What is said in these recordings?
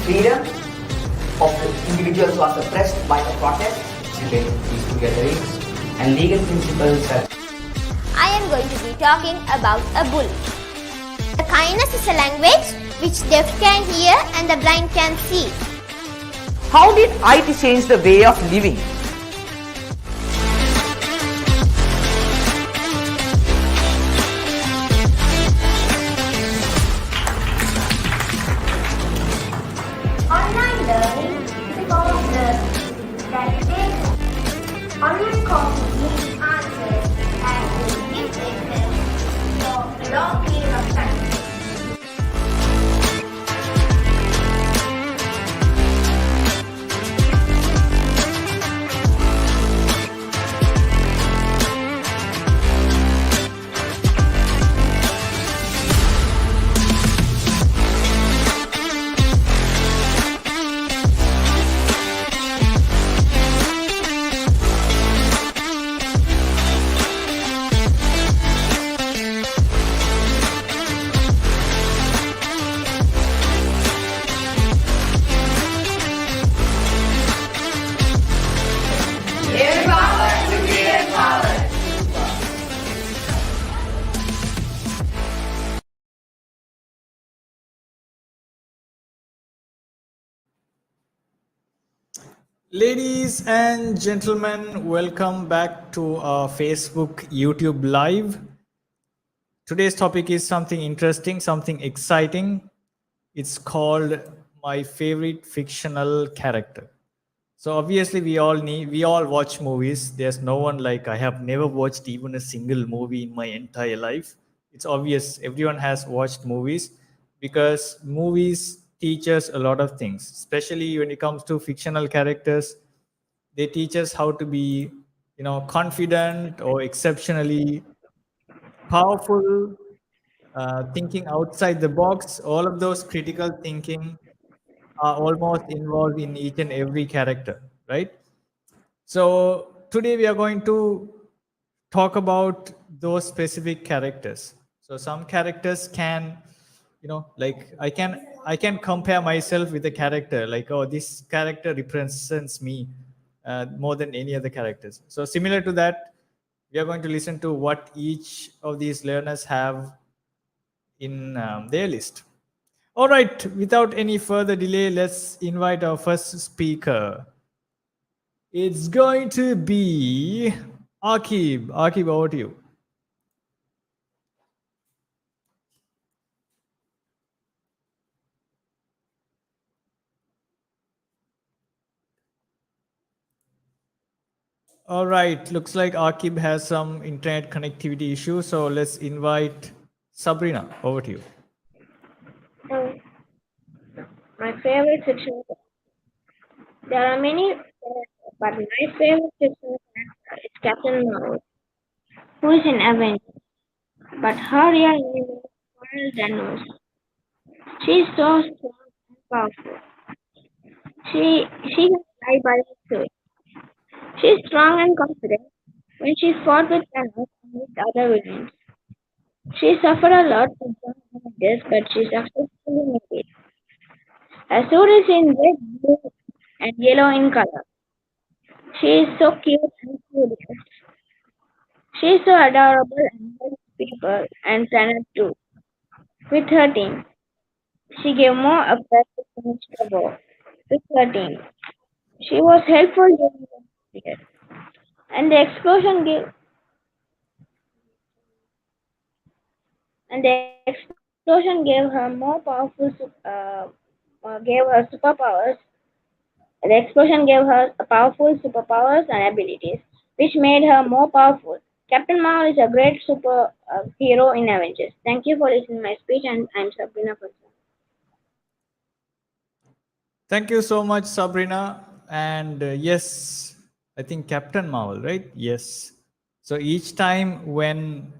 freedom of the individuals was suppressed by the protests, civil peaceful gatherings, and legal principles such. I am going to be talking about a bull. The kindness is a language which deaf can hear and the blind can see. How did IT change the way of living? Online learning is a form of learning that takes online courses need answers and will give exams for a long period of time. Ladies and gentlemen, welcome back to our Facebook YouTube Live. Today's topic is something interesting, something exciting. It's called My Favorite Fictional Character. So obviously we all watch movies. There's no one like I have never watched even a single movie in my entire life. It's obvious everyone has watched movies because movies teach us a lot of things, especially when it comes to fictional characters. They teach us how to be, confident or exceptionally powerful, thinking outside the box. All of those critical thinking are almost involved in each and every character, right? So today we are going to talk about those specific characters. So some characters can, like I can compare myself with a character, like, oh, this character represents me more than any other characters. So similar to that, we are going to listen to what each of these learners have in their list. All right, without any further delay, let's invite our first speaker. It's going to be Akib. Akib, over to you. All right, looks like Akib has some internet connectivity issues, so let's invite Sabrina. Over to you. My favorite fiction. There are many, but my favorite fictional character is Captain Marvel, who is in Avengers. But her real name is Carol Danvers. She is so strong and powerful. She can fly by herself. She is strong and confident. When she fought with Thanos and with other villains, she suffered a lot from some damages, but she successfully made it. Her suit is in red, blue, and yellow in color. She is so cute and curious. She is so adorable and helps people and planet too. With her team, she gave more effort to finish the war. With her team, she was helpful during the period, and the explosion gave her more powerful, gave her superpowers. The explosion gave her powerful superpowers and abilities, which made her more powerful. Captain Marvel is a great super hero in Avengers. Thank you for listening to my speech, and I'm Sabrina Farsam. Thank you so much, Sabrina. And yes, I think Captain Marvel, right? Yes. So each time when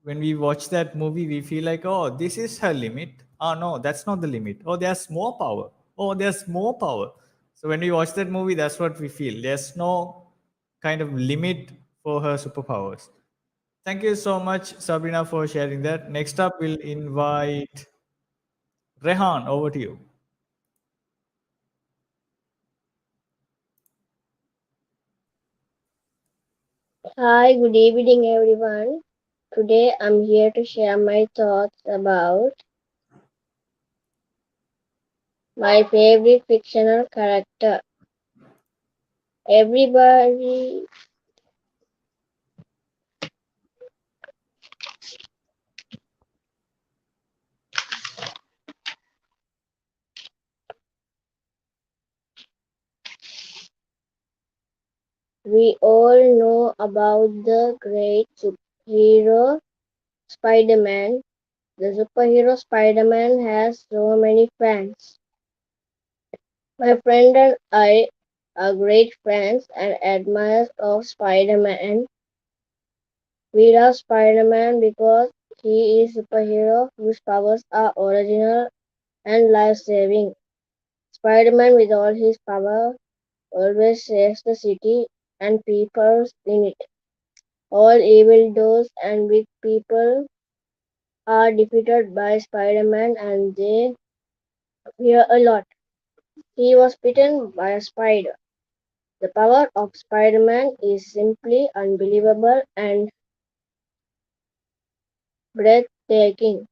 we watch that movie, we feel like, oh, this is her limit. Oh no, that's not the limit. Oh, there's more power. Oh, there's more power. So when we watch that movie, that's what we feel. There's no kind of limit for her superpowers. Thank you so much, Sabrina, for sharing that. Next up, we'll invite Rehan. Over to you. Hi, good evening, everyone. Today I'm here to share my thoughts about my favorite fictional character. Everybody, we all know about the great superhero Spider Man. The superhero Spider Man has so many fans. My friend and I are great fans and admirers of Spider Man. We love Spider Man because he is a superhero whose powers are original and life-saving. Spider-Man, with all his power, always saves the city and people in it. All evil doers and weak people are defeated by Spider-Man and they fear a lot. He was bitten by a spider. The power of Spider-Man is simply unbelievable and breathtaking.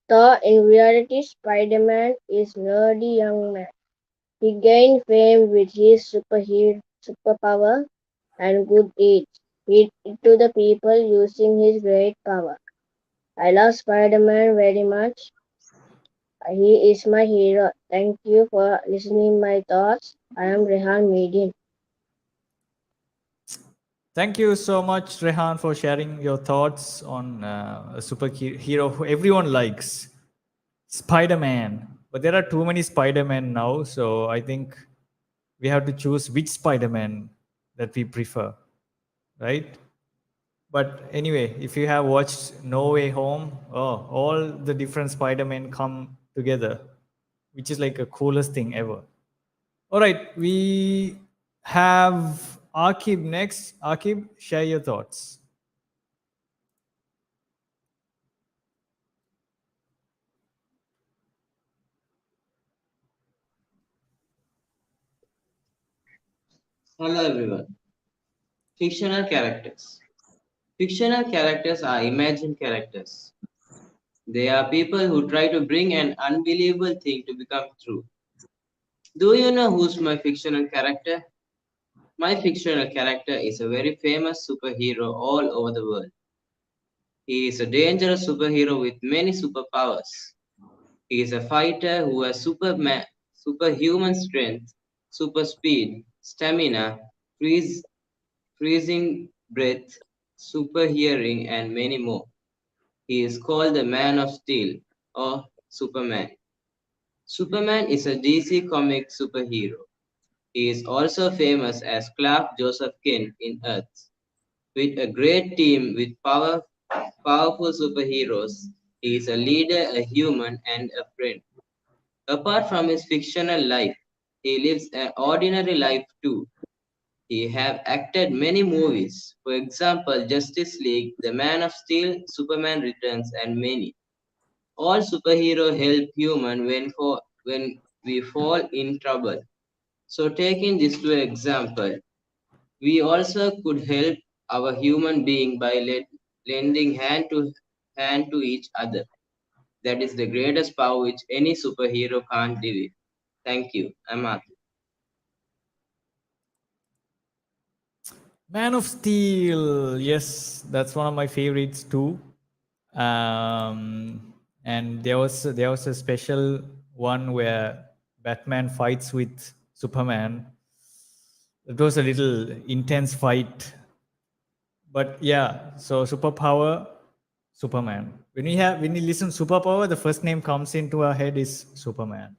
Though in reality Spider-Man is nerdy young man. He gained fame with his superpower and good deeds. He did to the people using his great power. I love Spider-Man very much. He is my hero. Thank you for listening my thoughts. I am Rehan Median. Thank you so much, Rehan, for sharing your thoughts on a superhero who everyone likes, Spider-Man. But there are too many Spider-Man now, so I think we have to choose which Spider-Man that we prefer, right? But anyway, if you have watched No Way Home, oh, all the different Spider-Man come together, which is like a coolest thing ever. All right, we have Akib next. Akib, share your thoughts. Hello everyone. Fictional characters. Fictional characters are imagined characters. They are people who try to bring an unbelievable thing to become true. Do you know who's my fictional character? My fictional character is a very famous superhero all over the world. He is a dangerous superhero with many superpowers. He is a fighter who has superhuman strength, super speed, stamina, freezing breath, super hearing, and many more. He is called the Man of Steel or Superman. Superman is a DC comic superhero. He is also famous as Clark Joseph Kent in Earth. With a great team with powerful superheroes, he is a leader, a human, and a friend. Apart from his fictional life, he lives an ordinary life too. He have acted many movies, for example, Justice League, The Man of Steel, Superman Returns, and many. All superheroes help human when we fall in trouble. So taking this to example, we also could help our human being by lending hand to each other. That is the greatest power which any superhero can't do it. Thank you. I'm Arthur. Man of Steel. Yes, that's one of my favorites too. And there was a special one where Batman fights with Superman. It was a little intense fight, but yeah. So superpower, Superman. When you listen superpower, the first name comes into our head is Superman,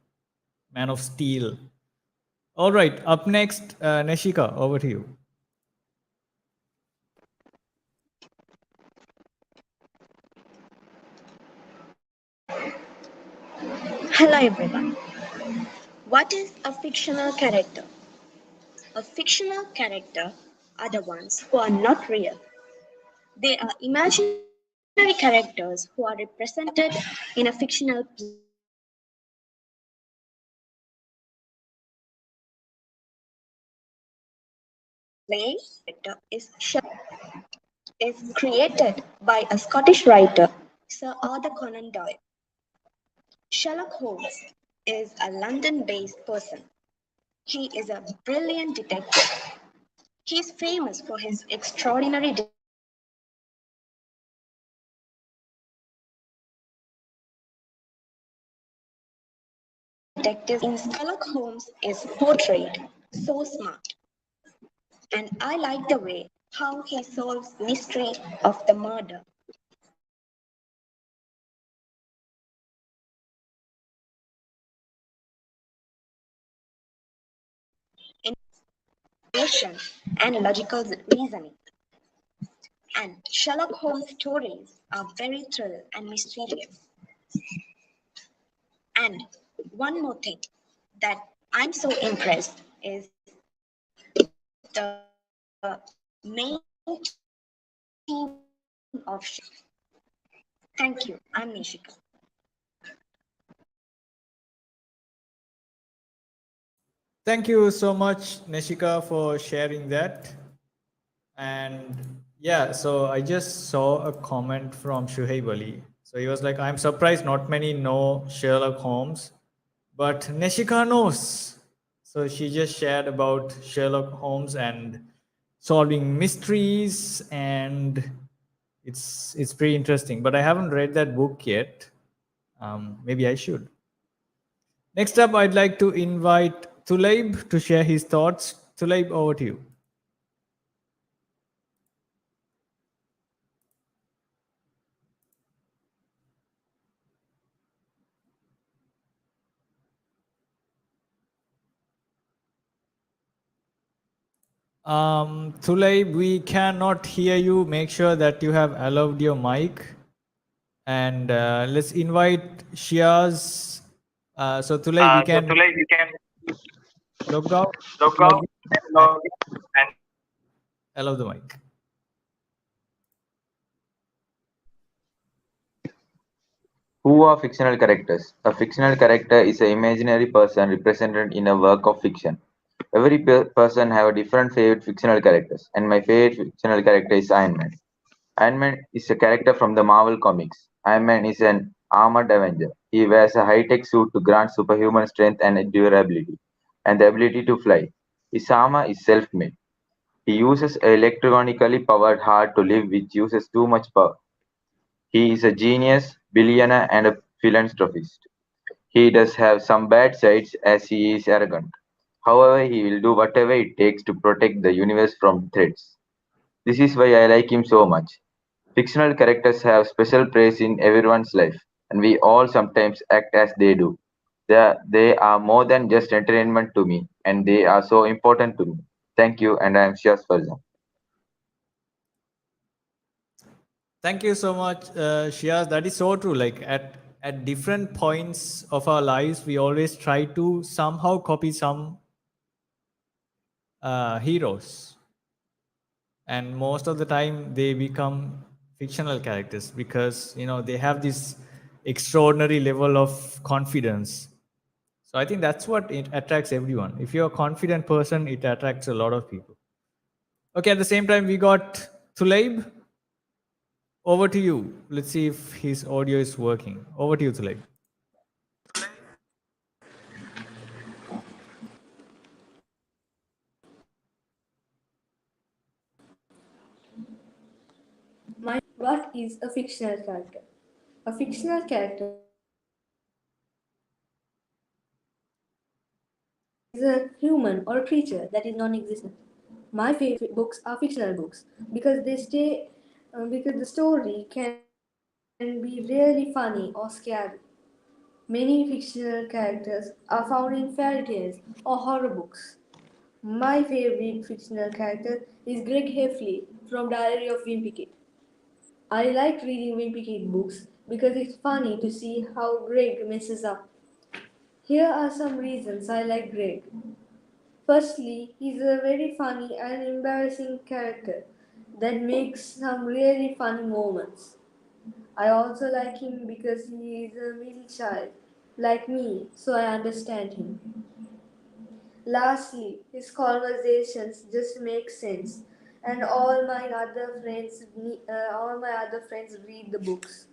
Man of Steel. All right, up next, Neshika, over to you. Hello everyone. What is a fictional character? A fictional character are the ones who are not real. They are imaginary characters who are represented in a fictional plot. They are not real. main character is is created by a Scottish writer, Sir Arthur Conan Doyle. Sherlock Holmes is a London-based person. He is a brilliant detective. He is famous for his extraordinary detective skills and his in Sherlock Holmes is portrayed so smart, and I like the way how he solves mystery of the murder. Investigation and logical reasoning. And Sherlock Holmes stories are very thrill and mysterious. And one more thing that I'm so impressed is the main team of Thank you. I'm Nishika. Thank you so much, Neshika, for sharing that. And yeah, so I just saw a comment from Shuhaib Ali. So he was like, I'm surprised not many know Sherlock Holmes, but Neshika knows. So she just shared about Sherlock Holmes and solving mysteries, and it's pretty interesting. But I haven't read that book yet. Maybe I should. Next up, I'd like to invite Tulaib to share his thoughts. Tulaib, over to you. Tulaib, we cannot hear you. Make sure that you have allowed your mic. And let's invite Shiaz. So Tulaib, you can You can log out, log log out in, and and log in and allow the mic. Who are fictional characters? A fictional character is an imaginary person represented in a work of fiction. Every person have a different favorite fictional characters, and my favorite fictional character is Iron Man. Iron Man is a character from the Marvel comics. Iron Man is an armored Avenger. He wears a high-tech suit to grant superhuman strength and durability, and the ability to fly. His armor is self-made. He uses an electronically powered heart to live, which uses too much power. He is a genius, billionaire, and a philanthropist. He does have some bad sides as he is arrogant. However, he will do whatever it takes to protect the universe from threats. This is why I like him so much. Fictional characters have special place in everyone's life, and we all sometimes act as they do. They are more than just entertainment to me, and they are so important to me. Thank you, and I am Shiaz Farzan. Thank you so much, Shiaz. That is so true. Like at different points of our lives, we always try to somehow copy some heroes, and most of the time they become fictional characters because they have this extraordinary level of confidence. So I think that's what it attracts everyone. If you're a confident person, it attracts a lot of people. Okay, at the same time, we got Tulaib. Over to you. Let's see if his audio is working. Over to you, Tulaib. What is a fictional character? A fictional character is a human or a creature that is non-existent. My favorite books are fictional books because because the story can be really funny or scary. Many fictional characters are found in fairy tales or horror books. My favorite fictional character is Greg Heffley from Diary of Wimpy Kid. I like reading Wimpy Kid books because it's funny to see how Greg messes up. Here are some reasons I like Greg. Firstly, he's a very funny and embarrassing character that makes some really funny moments. I also like him because he is a middle child, like me, so I understand him. Lastly, his conversations just make sense, and all my other friends read the books.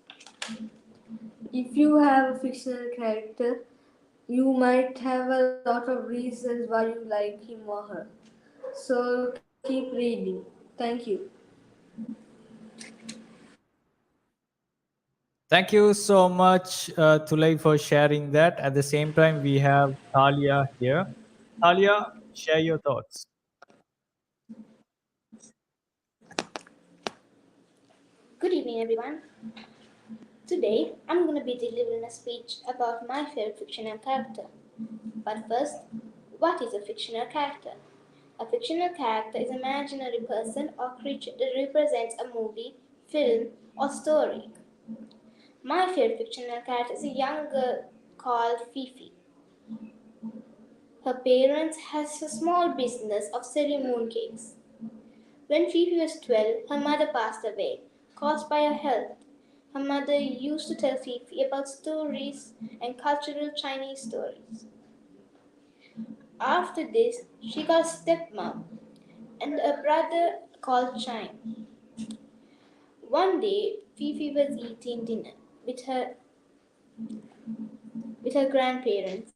If you have a fictional character, you might have a lot of reasons why you like him or her. So keep reading. Thank you. Thank you so much, Tulay, for sharing that. At the same time, we have Talia here. Talia, share your thoughts. Good evening, everyone. Today, I'm going to be delivering a speech about my favorite fictional character. But first, what is a fictional character? A fictional character is an imaginary person or creature that represents a movie, film, or story. My favorite fictional character is a young girl called Fifi. Her parents has a small business of selling mooncakes. When Fifi was 12, her mother passed away, caused by her health. Her mother used to tell Fifi about stories and cultural Chinese stories. After this, she got a stepmom and a brother called Chine. One day, Fifi was eating dinner with her grandparents.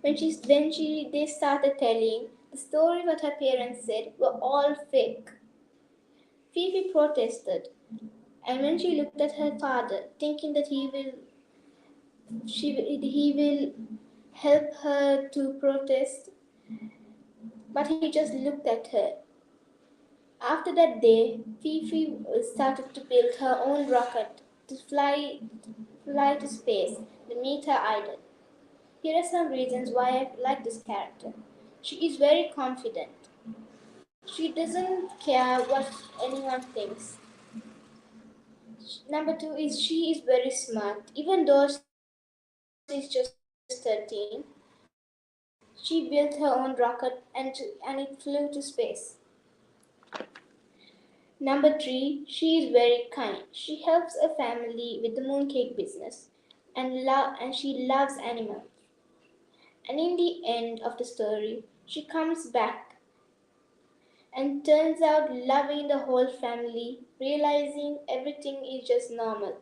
They started telling the story what her parents said were all fake. Fifi protested, and when she looked at her father, thinking that he will help her to protest, but he just looked at her. After that day, Fifi started to build her own rocket to fly to space to meet her idol. Here are some reasons why I like this character. She is very confident. She doesn't care what anyone thinks. Number two is she is very smart. Even though she's just 13, she built her own rocket and it flew to space. Number three, she is very kind. She helps a family with the mooncake business and she loves animals. And in the end of the story, she comes back and turns out loving the whole family, realizing everything is just normal.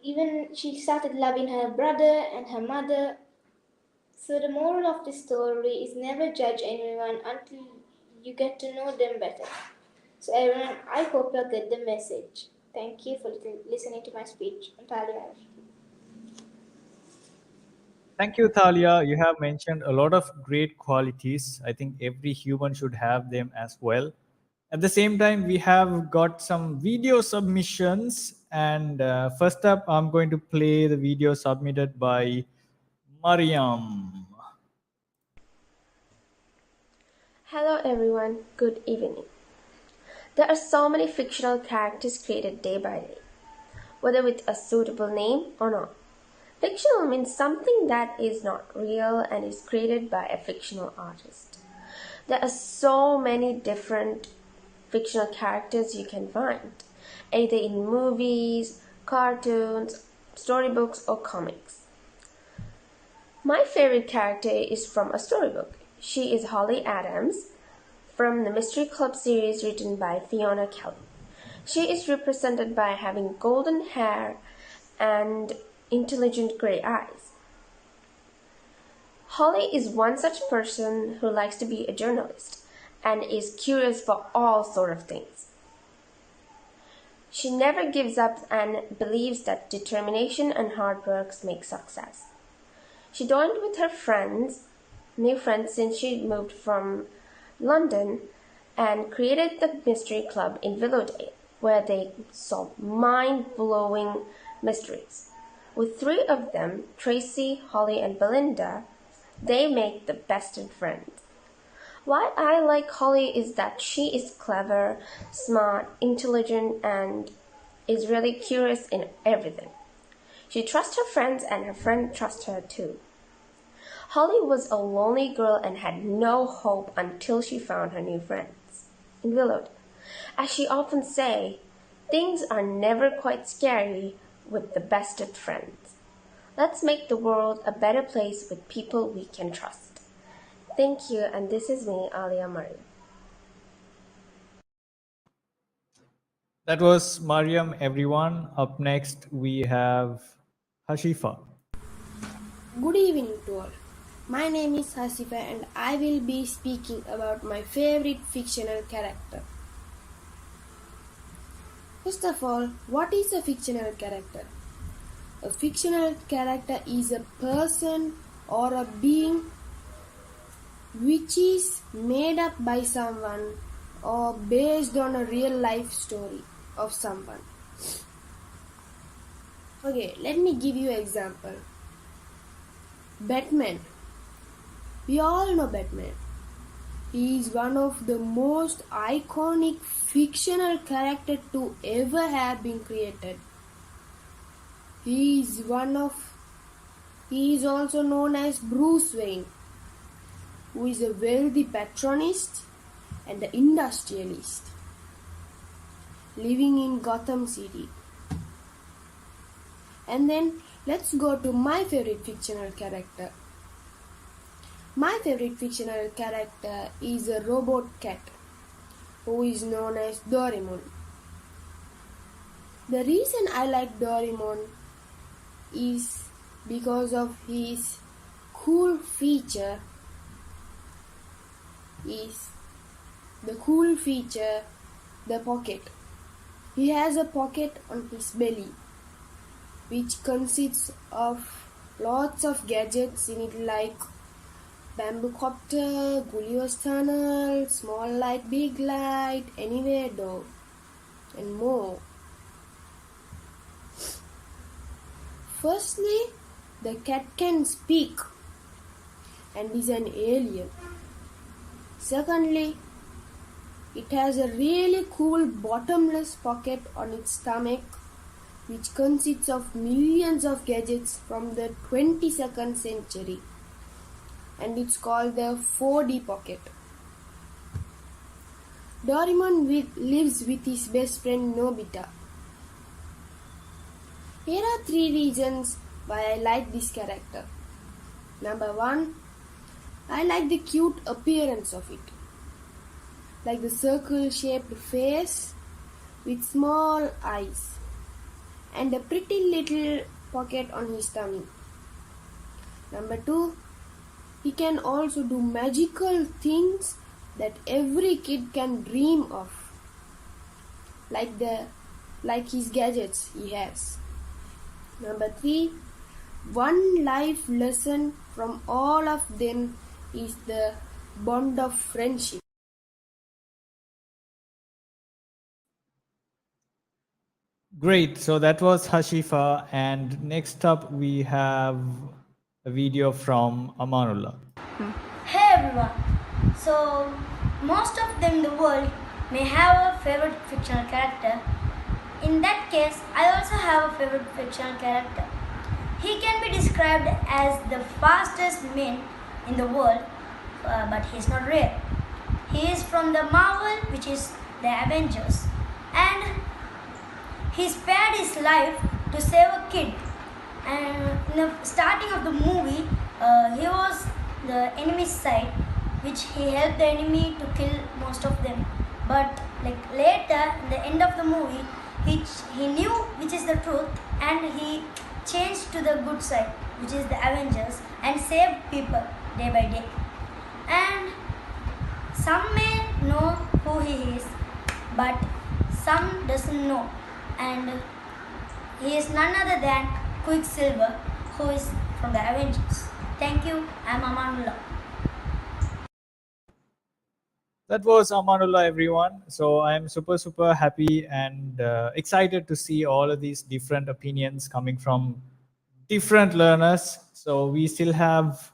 Even she started loving her brother and her mother. So the moral of this story is never judge anyone until you get to know them better. So everyone, I hope you get the message. Thank you for listening to my speech. Talia. Thank you, Thalia. You have mentioned a lot of great qualities. I think every human should have them as well. At the same time, we have got some video submissions. And first up, I'm going to play the video submitted by Mariam. Hello everyone, good evening. There are so many fictional characters created day by day, whether with a suitable name or not. Fictional means something that is not real and is created by a fictional artist. There are so many different fictional characters you can find, either in movies, cartoons, storybooks, or comics. My favorite character is from a storybook. She is Holly Adams from the Mystery Club series written by Fiona Kelly. She is represented by having golden hair and intelligent gray eyes. Holly is one such person who likes to be a journalist and is curious for all sorts of things. She never gives up and believes that determination and hard work make success. She joined with her new friends since she moved from London and created the Mystery Club in Willowdale, where they solve mind-blowing mysteries. With three of them, Tracy, Holly, and Belinda, they make the best of friends. Why I like Holly is that she is clever, smart, intelligent, and is really curious in everything. She trusts her friends and her friends trust her too. Holly was a lonely girl and had no hope until she found her new friends in Willowdale. As she often say, Things are never quite scary with the bestest friends. Let's make the world a better place with people we can trust. Thank you, and this is me, Alia Murray. That was Mariam, everyone. Up next, we have Hashifa. Good evening to all. My name is Hasifa and I will be speaking about my favorite fictional character. First of all, what is a fictional character? A fictional character is a person or a being which is made up by someone or based on a real life story of someone. Okay, let me give you an example. Batman. We all know Batman. He is one of the most iconic fictional character to ever have been created. He is also known as Bruce Wayne, who is a wealthy patronist and an industrialist living in Gotham City. And then let's go to my favorite fictional character. My favorite fictional character is a robot cat who is known as Doraemon. The reason I like Doraemon is because of his cool feature the pocket. He has a pocket on his belly which consists of lots of gadgets in it like bamboo copter, Gulliver's tunnel, small light, big light, anywhere door, and more. Firstly, the cat can speak and is an alien. Secondly, it has a really cool bottomless pocket on its stomach which consists of millions of gadgets from the 22nd century, and it's called the 4D pocket. Doraemon lives with his best friend Nobita. Here are 3 reasons why I like this character. Number 1, I like the cute appearance of it, like the circle-shaped face with small eyes and a pretty little pocket on his tummy. Number 2, he can also do magical things that every kid can dream of, like his gadgets he has. Number 3, one life lesson from all of them is the bond of friendship. Great. So that was Hashifa. And next up, we have a video from Amanullah. Hey everyone! So, most of them in the world may have a favorite fictional character. In that case, I also have a favorite fictional character. He can be described as the fastest man in the world, but he's not real. He is from the Marvel, which is the Avengers, and he spared his life to save a kid. And in the starting of the movie, he was the enemy's side, which he helped the enemy to kill most of them. But later, in the end of the movie, he knew which is the truth, and he changed to the good side, which is the Avengers, and saved people day by day. And some may know who he is, but some doesn't know. And he is none other than Quicksilver, who is from the Avengers. Thank you. I'm Amanullah. That was Amanullah, everyone. So I'm super happy and excited to see all of these different opinions coming from different learners. So we still have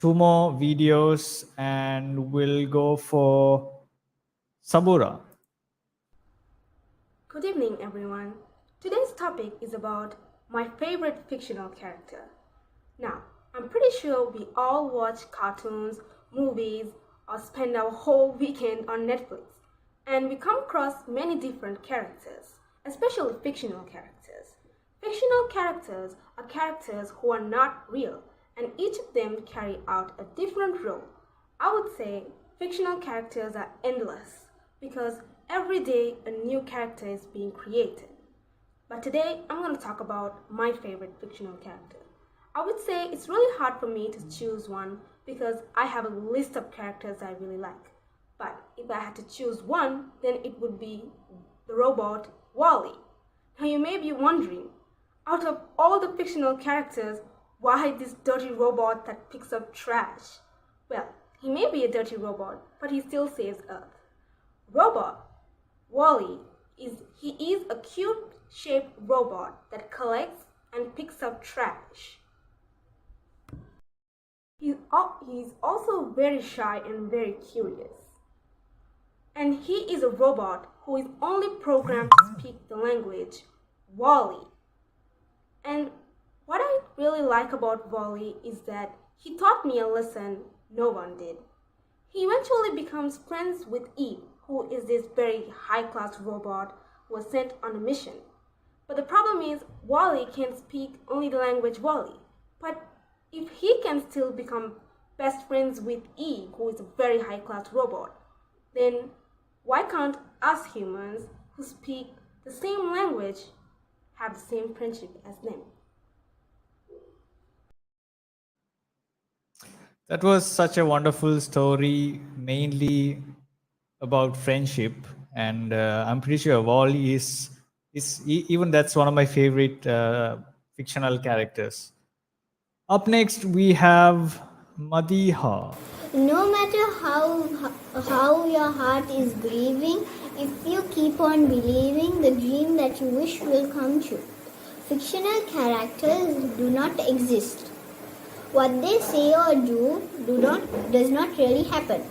2 more videos and we'll go for Sabura. Good evening, everyone. Today's topic is about my favorite fictional character. Now, I'm pretty sure we all watch cartoons, movies, or spend our whole weekend on Netflix, and we come across many different characters. especially fictional characters. Fictional characters are characters who are not real, and each of them carry out a different role. I would say fictional characters are endless because every day a new character is being created. But today I'm going to talk about my favorite fictional character. I would say it's really hard for me to choose one because I have a list of characters I really like. But if I had to choose one, then it would be the robot Wally. Now you may be wondering, out of all the fictional characters, why this dirty robot that picks up trash? Well, he may be a dirty robot, but he still saves Earth. Robot Wally is a cute-shaped robot that collects and picks up trash. He's also very shy and very curious. And he is a robot who is only programmed to speak the language Wally. And what I really like about Wally is that he taught me a lesson no one did. He eventually becomes friends with Eve, who is this very high-class robot who was sent on a mission. But the problem is Wally can speak only the language Wally. But if he can still become best friends with Eve, who is a very high-class robot, then why can't us humans who speak the same language have the same friendship as them? That was such a wonderful story, mainly about friendship, and I'm pretty sure Wally even that's one of my favorite fictional characters. Up next, we have Madiha. No matter how your heart is grieving, if you keep on believing, the dream that you wish will come true. Fictional characters do not exist. What they say or do does not really happen.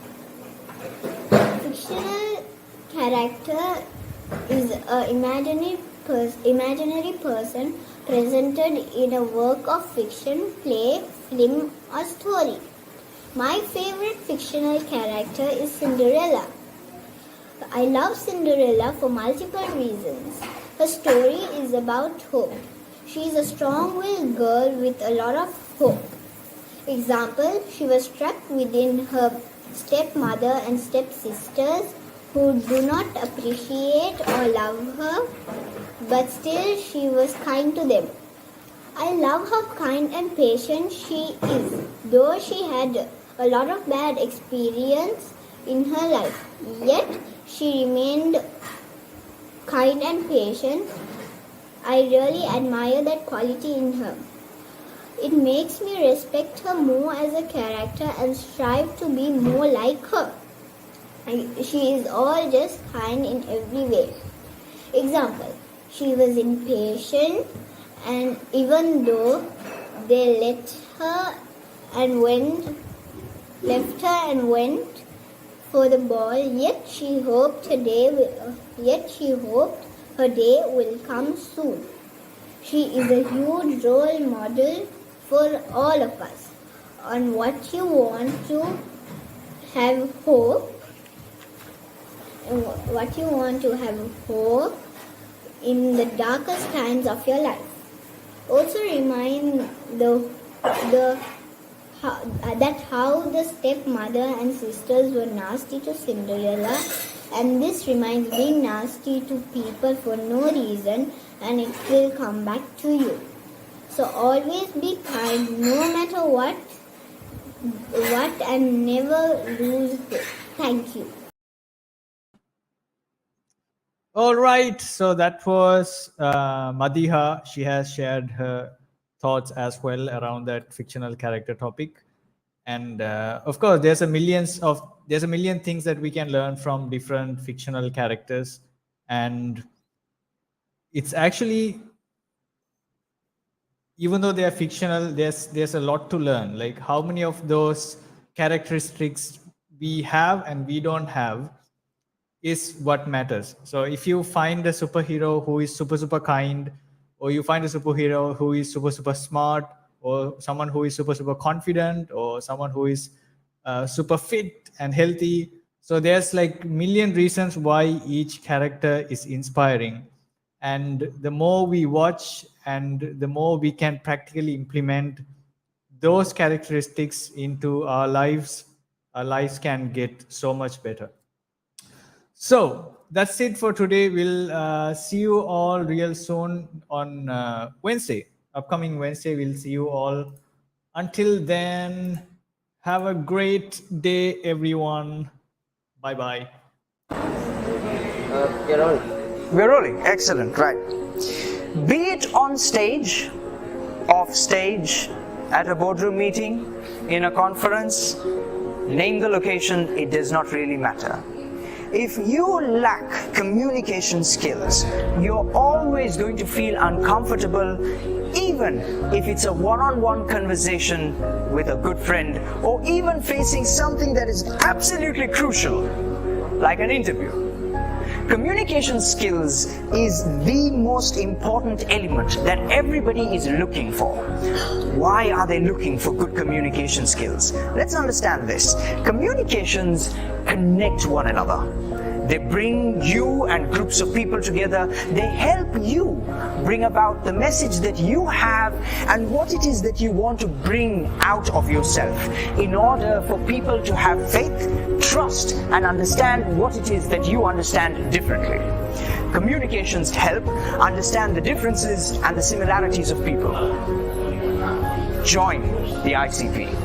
Fictional character is an imaginary person presented in a work of fiction, play, film, or story. My favorite fictional character is Cinderella. I love Cinderella for multiple reasons. Her story is about hope. She is a strong-willed girl with a lot of hope. Example, she was trapped within her stepmother and stepsisters who do not appreciate or love her, but still she was kind to them. I love how kind and patient she is, though she had a lot of bad experience in her life. Yet she remained kind and patient. I really admire that quality in her. It makes me respect her more as a character and strive to be more like her. She is all just kind in every way. Example, she was impatient, and even though they left her and went for the ball, yet she hoped her day will come soon. She is a huge role model for all of us on what you want to have hope in the darkest times of your life. Also remind how the stepmother and sisters were nasty to Cinderella, and this reminds being nasty to people for no reason, and it will come back to you. So always be kind no matter what and never lose hope. Thank you. All right, so that was Madiha. She has shared her thoughts as well around that fictional character topic, and of course, there's a million things that we can learn from different fictional characters, and it's actually, even though they are fictional, there's a lot to learn. Like how many of those characteristics we have and we don't have is what matters. So if you find a superhero who is super kind, or you find a superhero who is super smart, or someone who is super confident, or someone who is super fit and healthy, so there's like million reasons why each character is inspiring. And the more we watch and the more we can practically implement those characteristics into our lives can get so much better. So that's it for today. We'll see you all real soon on Wednesday. Upcoming Wednesday, we'll see you all. Until then, have a great day, everyone. Bye-bye. We're rolling. Excellent. Right. Be it on stage, off stage, at a boardroom meeting, in a conference, name the location, it does not really matter. If you lack communication skills, you're always going to feel uncomfortable, even if it's a one-on-one conversation with a good friend, or even facing something that is absolutely crucial, like an interview. Communication skills is the most important element that everybody is looking for. Why are they looking for good communication skills? Let's understand this. Communications connect one another. They bring you and groups of people together. They help you bring about the message that you have and what it is that you want to bring out of yourself in order for people to have faith, trust, and understand what it is that you understand differently. Communications help understand the differences and the similarities of people. Join the ICP.